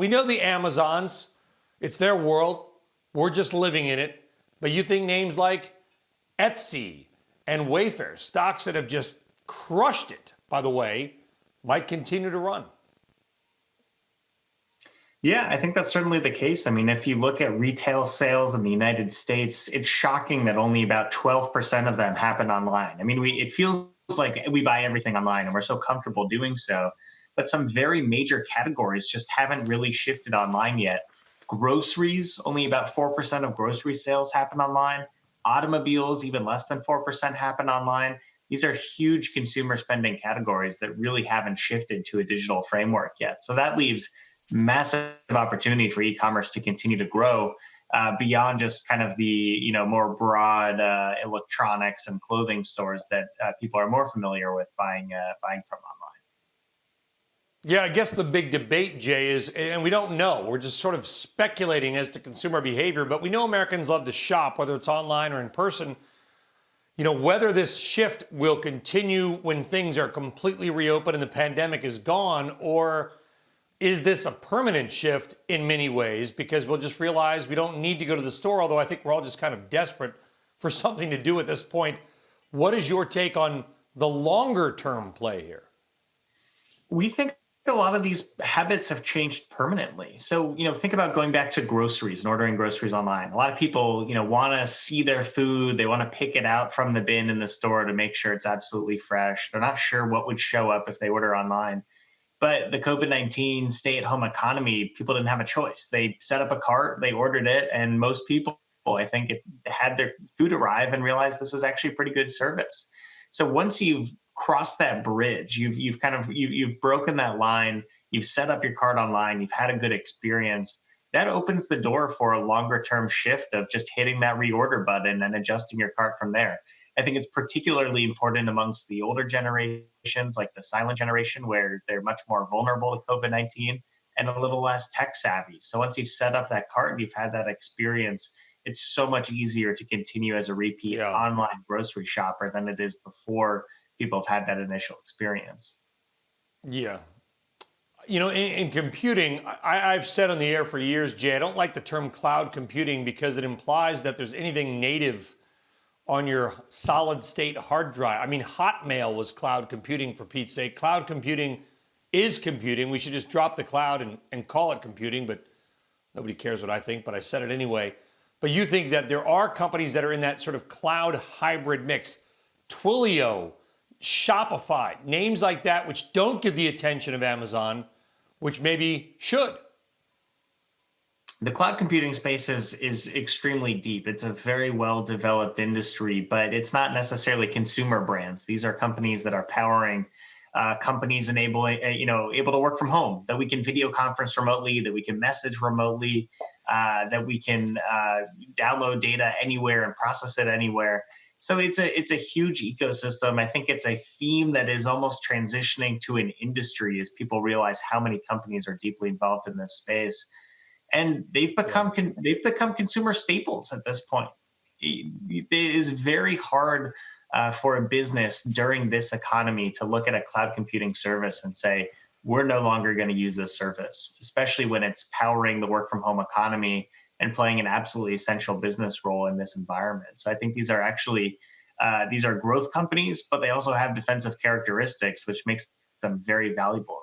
We know the Amazons. It's their world. We're just living in it. But you think names like Etsy and Wayfair, stocks that have just crushed it, by the way, might continue to run? Yeah, I think that's certainly the case. I mean, if you look at retail sales in the United States, it's shocking that only about 12% of them happen online. I mean, it feels like we buy everything online and we're so comfortable doing so, but some very major categories just haven't really shifted online yet. Groceries, only about 4% of grocery sales happen online. Automobiles, even less than 4% happen online. These are huge consumer spending categories that really haven't shifted to a digital framework yet. So that leaves massive opportunity for e-commerce to continue to grow beyond just kind of the more broad electronics and clothing stores that people are more familiar with buying from online. Yeah, I guess the big debate, Jay, is, and we don't know, we're just sort of speculating as to consumer behavior, but we know Americans love to shop, whether it's online or in person. Whether this shift will continue when things are completely reopened and the pandemic is gone, or is this a permanent shift in many ways because we'll just realize we don't need to go to the store, although I think we're all just kind of desperate for something to do at this point. What is your take on the longer term play here? We think a lot of these habits have changed permanently. So, think about going back to groceries and ordering groceries online. A lot of people, want to see their food. They want to pick it out from the bin in the store to make sure it's absolutely fresh. They're not sure what would show up if they order online. But the COVID-19 stay-at-home economy, people didn't have a choice. They set up a cart, they ordered it, and most people, I think, had their food arrive and realized this is actually pretty good service. So once you've crossed that bridge, you've broken that line, you've set up your cart online, you've had a good experience, that opens the door for a longer-term shift of just hitting that reorder button and adjusting your cart from there. I think it's particularly important amongst the older generations, like the silent generation, where they're much more vulnerable to COVID-19 and a little less tech savvy. So once you've set up that cart and you've had that experience, it's so much easier to continue as a repeat online grocery shopper than it is before people have had that initial experience. Yeah. In computing, I've said on the air for years, Jay, I don't like the term cloud computing because it implies that there's anything native on your solid state hard drive. I mean, Hotmail was cloud computing, for Pete's sake. Cloud computing is computing. We should just drop the cloud and call it computing, but nobody cares what I think, but I said it anyway. But you think that there are companies that are in that sort of cloud hybrid mix. Twilio, Shopify, names like that, which don't get the attention of Amazon, which maybe should. The cloud computing space is extremely deep. It's a very well-developed industry, but it's not necessarily consumer brands. These are companies that are powering companies able to work from home, that we can video conference remotely, that we can message remotely, that we can download data anywhere and process it anywhere. So it's a huge ecosystem. I think it's a theme that is almost transitioning to an industry as people realize how many companies are deeply involved in this space. And they've become consumer staples at this point. It is very hard for a business during this economy to look at a cloud computing service and say, we're no longer going to use this service, especially when it's powering the work from home economy and playing an absolutely essential business role in this environment. So I think these are actually growth companies, but they also have defensive characteristics, which makes them very valuable